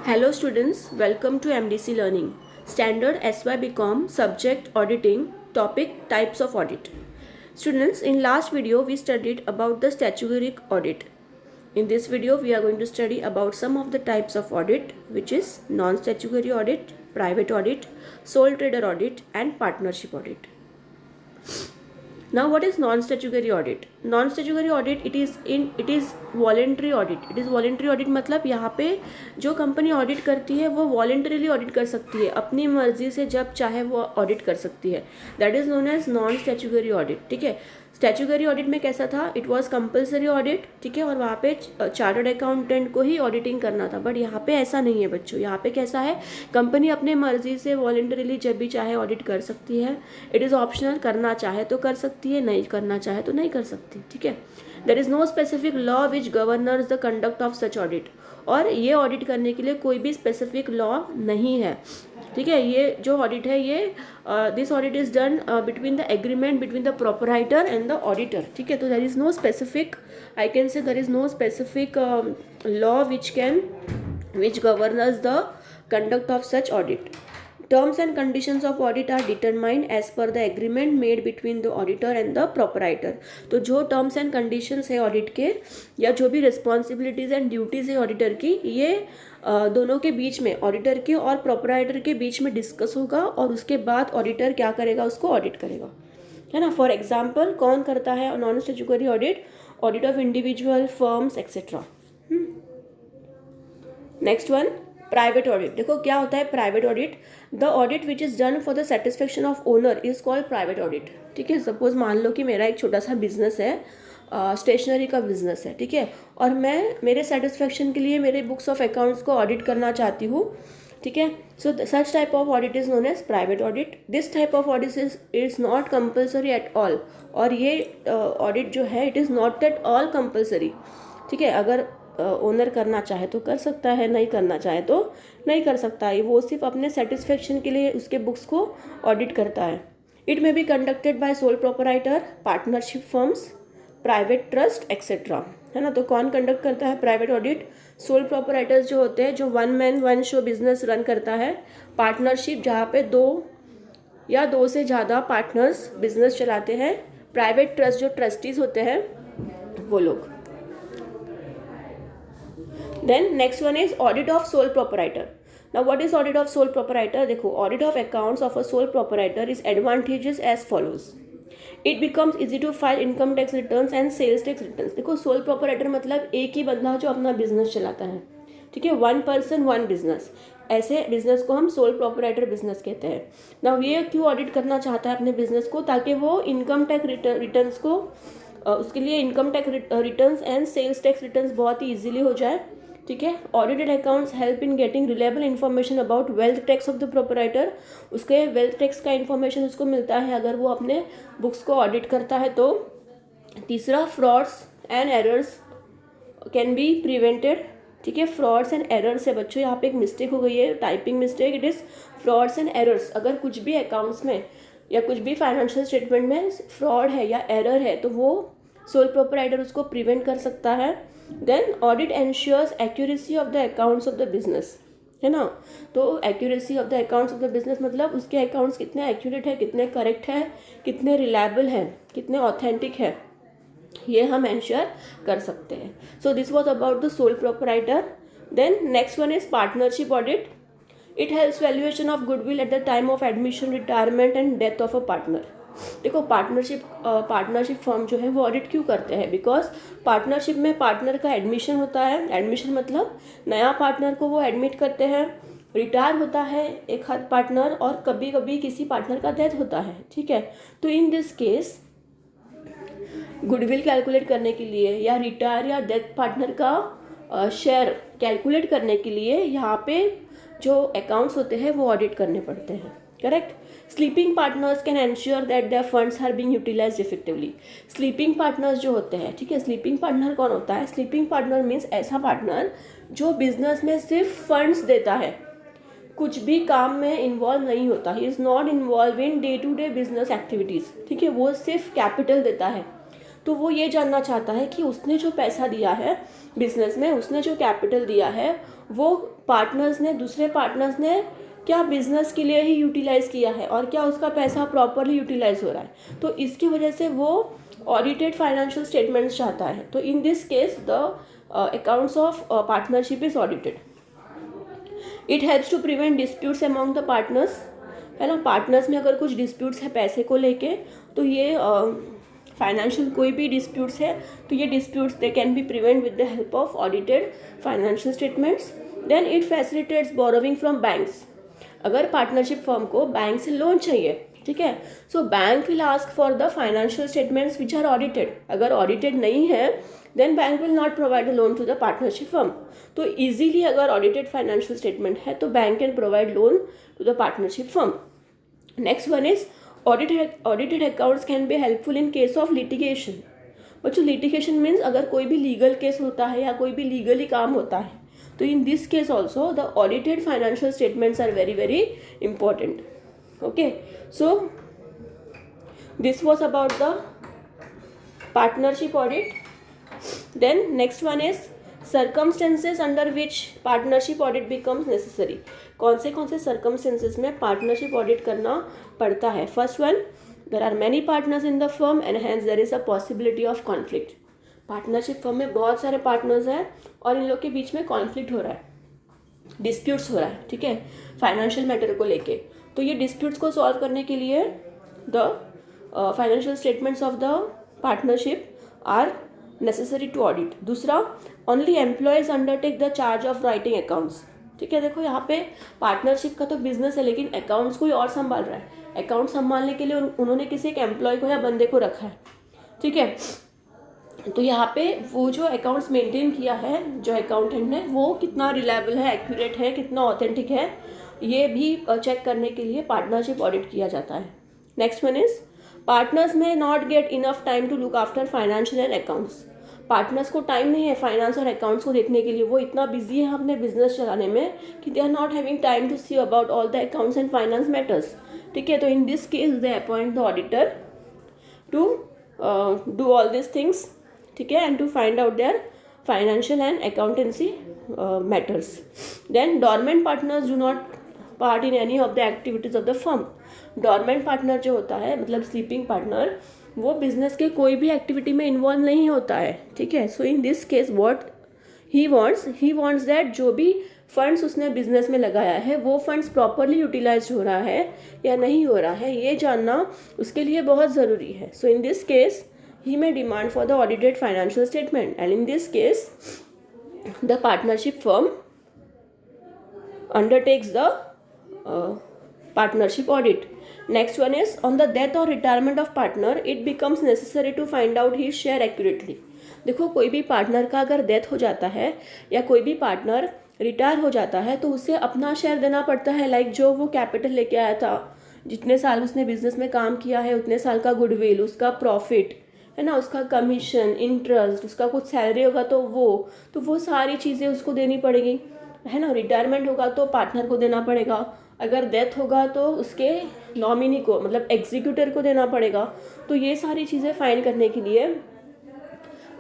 Hello students, welcome to MDC Learning. Standard SY BCom subject auditing topic types of audit. Students, in last video we studied about the statutory audit. In this video we are going to study about some of the types of audit, which is non-statutory audit, private audit, sole trader audit and partnership audit. Now what is non-statutory audit? Non-statutory audit it is voluntary audit. It is voluntary audit मतलब यहाँ पे जो company audit करती है वो voluntarily audit कर सकती है, अपनी मर्जी से जब चाहे वो ऑडिट कर सकती है. That is known as non statutory audit. ठीक है. स्टैट्यूटरी ऑडिट में कैसा था? It was compulsory audit. ठीक है. और वहाँ पे चार्टर्ड अकाउंटेंट को ही ऑडिटिंग करना था. बट यहाँ पे ऐसा नहीं है बच्चों. यहाँ पे कैसा है? कंपनी अपने मर्जी से वॉलेंटरीली जब भी चाहे ऑडिट कर सकती है. It is optional. करना चाहे तो कर सकती है, नहीं करना चाहे तो नहीं कर सकती. ठीक है. There is no specific law which governs the conduct of such audit. और ये ऑडिट करने के लिए कोई भी स्पेसिफिक लॉ नहीं है. ठीक है. ये जो ऑडिट है ये this audit is done between the agreement between the proprietor and the auditor. ठीक है. तो there is no specific, I can say there is no specific law which governs the conduct of such audit. Terms and conditions of audit are determined as per the agreement made between the auditor and the proprietor. तो जो terms and conditions है audit के या जो भी responsibilities and duties है auditor की, ये दोनों के बीच में, ऑडिटर के और प्रोपराइटर के बीच में डिस्कस होगा और उसके बाद ऑडिटर क्या करेगा? उसको ऑडिट करेगा. है ना. फॉर एग्जाम्पल कौन करता है non statutory audit? Audit of individual firms etcetera. Next one, private audit. देखो क्या होता है private audit? The audit which is done for the satisfaction of owner is called private audit. ठीक है. सपोज मान लो कि मेरा एक छोटा सा बिजनेस है, स्टेशनरी का बिजनेस है. ठीक है. और मैं मेरे सेटिस्फेक्शन के लिए मेरे बुक्स ऑफ अकाउंट्स को ऑडिट करना चाहती हूँ. ठीक है. So such type of audit is known as private audit. This type of audit is not compulsory at all. और ये ऑडिट जो है it is not at all compulsory. ठीक है. अगर ओनर करना चाहे तो कर सकता है, नहीं करना चाहे तो नहीं कर सकता है. वो सिर्फ अपने सेटिस्फेक्शन के लिए उसके बुक्स को ऑडिट करता है. It may be conducted by sole proprietor, partnership firms, private trust etcetera. है ना. तो कौन कंडक्ट करता है प्राइवेट ऑडिट? सोल प्रोपराइटर्स जो होते हैं, जो one man one show business run करता है. पार्टनरशिप जहाँ पे दो या दो से ज़्यादा पार्टनर्स बिजनेस चलाते हैं. प्राइवेट ट्रस्ट जो ट्रस्टीज होते हैं वो लोग. Then next one is audit of sole proprietor. Now what is audit of sole proprietor? देखो, audit of accounts of a sole proprietor is advantageous as follows. It becomes easy to file income tax returns and sales tax returns. देखो, sole proprietor मतलब एक ही बंदा जो अपना business चलाता है. ठीक है. One person one business. ऐसे बिजनेस को हम सोल प्रोपराइटर बिजनेस कहते हैं. ना ये क्यों ऑडिट करना चाहता है अपने बिजनेस को? ताकि वो इनकम टैक्स रिटर्न्स को उसके लिए income tax returns and sales tax returns बहुत ही ईजिली हो जाए. ठीक है. Audited accounts help in getting reliable information about wealth tax of the proprietor. उसके वेल्थ टैक्स का इन्फॉर्मेशन उसको मिलता है अगर वो अपने बुक्स को ऑडिट करता है तो. तीसरा, frauds and errors can be prevented. ठीक है. फ्रॉड्स एंड एरर्स है बच्चों, यहाँ पे एक मिस्टेक हो गई है, typing mistake. It is frauds and errors. अगर कुछ भी अकाउंट्स में या कुछ भी फाइनेंशियल स्टेटमेंट में फ्रॉड है या एरर है तो वो सोल प्रोपराइटर उसको प्रिवेंट कर सकता है. Then audit ensures accuracy of the accounts of the business. है ना. तो accuracy of the accounts of the business मतलब उसके अकाउंट्स कितने एक्यूरेट है, कितने करेक्ट है, कितने रिलायबल है, कितने ऑथेंटिक है, ये हम एंश्योर कर सकते हैं. So this was about the sole proprietor. Then next one is partnership audit. It helps valuation of goodwill at the time of admission, retirement and death of a partner. देखो, partnership firm जो है वो audit क्यों करते हैं? Because partnership में partner का admission होता है. एडमिशन मतलब नया पार्टनर को वो एडमिट करते हैं. रिटायर होता है एक हद पार्टनर और कभी कभी किसी पार्टनर का डेथ होता है. ठीक है. तो in this case goodwill calculate करने के लिए या रिटायर या डेथ पार्टनर का शेयर कैलकुलेट करने के लिए यहाँ पे जो अकाउंट्स होते हैं वो ऑडिट करने पड़ते हैं. Correct. Sleeping partners can ensure that their funds are being utilised effectively. Sleeping partners जो होते हैं, ठीक है. स्लीपिंग पार्टनर कौन होता है? स्लीपिंग पार्टनर मीन्स ऐसा पार्टनर जो बिजनेस में सिर्फ फंड्स देता है, कुछ भी काम में इन्वॉल्व नहीं होता. He is not involve in day to day business activities. ठीक है. वो सिर्फ कैपिटल देता है. तो वो ये जानना चाहता है कि उसने जो पैसा दिया है बिजनेस में, उसने जो कैपिटल दिया है, वो दूसरे पार्टनर्स ने क्या बिजनेस के लिए ही यूटिलाइज किया है और क्या उसका पैसा प्रॉपरली यूटिलाइज हो रहा है। तो इसकी वजह से वो ऑडिटेड फाइनेंशियल स्टेटमेंट्स चाहता है। तो in this case the accounts of partnership is audited. It helps to prevent disputes among the partners, है ना। पार्टनर्स में अगर कुछ डिस्प्यूट्स है पैसे को लेके, तो ये फाइनेंशियल कोई भी डिस्प्यूट्स है तो ये disputes they can be prevent with the help of audited financial statements. Then it facilitates borrowing from banks. अगर पार्टनरशिप फर्म को बैंक से लोन चाहिए, ठीक है, so bank will ask for the financial statements which are audited. अगर audited नहीं है then bank will not provide a loan to the partnership firm. तो इजीली अगर ऑडिटेड फाइनेंशियल स्टेटमेंट है तो bank can provide loan to the partnership firm. Next one is audited accounts can be helpful in case of litigation. बच्चों litigation means अगर कोई भी legal case होता है या कोई भी लीगली काम होता है, तो in this case also the audited financial statements are very very important. Okay, so this was about the partnership audit. Then next one is circumstances under which partnership audit becomes necessary. कौन से circumstances में partnership audit करना पड़ता है। First one, there are many partners in the firm and hence there is a possibility of conflict. Partnership firm में बहुत सारे partners हैं और इन लोग के बीच में कॉन्फ्लिक्ट हो रहा है, डिस्प्यूट्स हो रहा है, ठीक है, फाइनेंशियल मैटर को लेके। तो ये डिस्प्यूट्स को सॉल्व करने के लिए the financial statements of the partnership are necessary to audit. दूसरा, only employees undertake the charge of writing accounts. ठीक है, देखो यहाँ पे पार्टनरशिप का तो बिजनेस है लेकिन अकाउंट्स कोई और संभाल रहा है। अकाउंट संभालने के लिए उन्होंने किसी एक एम्प्लॉय को या बंदे को रखा है, ठीक है। तो यहाँ पे वो जो अकाउंट्स मेंटेन किया है जो अकाउंटेंट ने, वो कितना रिलायबल है, एक्यूरेट है, कितना ऑथेंटिक है, ये भी चेक करने के लिए पार्टनरशिप ऑडिट किया जाता है। Next one is partners may not get enough time to look after financial and accounts. Partners को टाइम नहीं है फाइनेंस और अकाउंट्स को देखने के लिए, वो इतना बिजी है अपने बिजनेस चलाने में कि they are not having time to see about all the accounts and finance matters, ठीक है। तो in this case they appoint the auditor to do all this things, ठीक है, and to find out their financial and accountancy matters. Then dormant partners do not part in any of the activities of the firm. Dormant partner जो होता है मतलब sleeping partner, वो business के कोई भी एक्टिविटी में इन्वॉल्व नहीं होता है, ठीक है। So in this case what he wants that जो भी फंड्स उसने बिजनेस में लगाया है वो फंड्स प्रॉपरली यूटिलाइज हो रहा है या नहीं हो रहा है, ये जानना उसके लिए बहुत ज़रूरी है। So in this case he may demand for the audited financial statement, and in this case the partnership firm undertakes the partnership audit. Next one is on the death or retirement of partner it becomes necessary to find out his share accurately. देखो कोई भी partner का अगर death हो जाता है या कोई भी पार्टनर रिटायर हो जाता है तो उसे अपना शेयर देना पड़ता है। लाइक जो वो कैपिटल लेके आया था, जितने साल उसने बिजनेस में काम किया है उतने साल का गुडविल, उसका प्रॉफिट है ना, उसका कमीशन, इंटरेस्ट, उसका कुछ सैलरी होगा तो वो सारी चीज़ें उसको देनी पड़ेगी, है ना। रिटायरमेंट होगा तो पार्टनर को देना पड़ेगा, अगर डेथ होगा तो उसके नॉमिनी को मतलब एग्जीक्यूटर को देना पड़ेगा। तो ये सारी चीज़ें फाइंड करने के लिए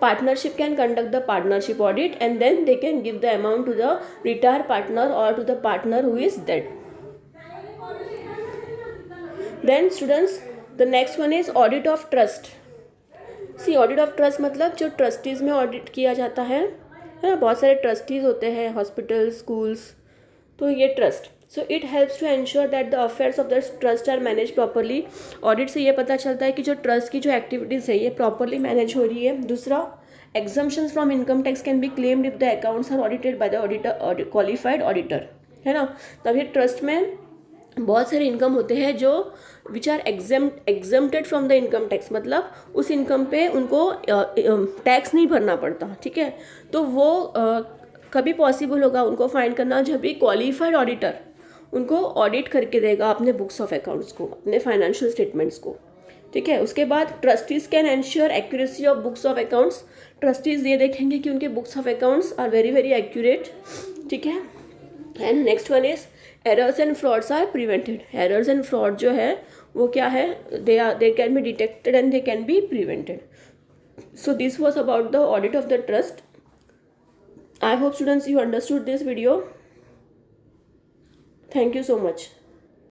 partnership can conduct the partnership audit and then they can give the amount to the retire partner और to the partner who is dead. Then students the next one is audit of trust. See audit of trust मतलब जो trustees में audit किया जाता है ना, बहुत सारे ट्रस्टीज़ होते हैं हॉस्पिटल, स्कूल्स, तो ये trust. So it helps to ensure that the affairs of the trust are manage properly. Audit से ये पता चलता है कि जो ट्रस्ट की जो एक्टिविटीज़ है ये प्रॉपरली मैनेज हो रही है। दूसरा, exemptions from income tax can be claimed if the accounts are audited by the auditor qualified auditor, है ना। तब ये ट्रस्ट में बहुत सारे इनकम होते हैं जो which are exempted from the income tax, मतलब उस इनकम पे उनको टैक्स नहीं भरना पड़ता, ठीक है। तो वो कभी पॉसिबल होगा उनको फाइंड करना जब भी क्वालिफाइड ऑडिटर उनको ऑडिट करके देगा अपने बुक्स ऑफ अकाउंट्स को, अपने फाइनेंशियल स्टेटमेंट्स को, ठीक है। उसके बाद trustees can ensure accuracy of books of accounts. Trustees ये देखेंगे कि उनके books of accounts are very very accurate, ठीक है। And next one is errors and frauds are prevented. Errors and fraud जो है वो क्या है, they can be detected and they can be prevented. So this was about the audit of the trust. I hope students you understood this video. Thank you so much.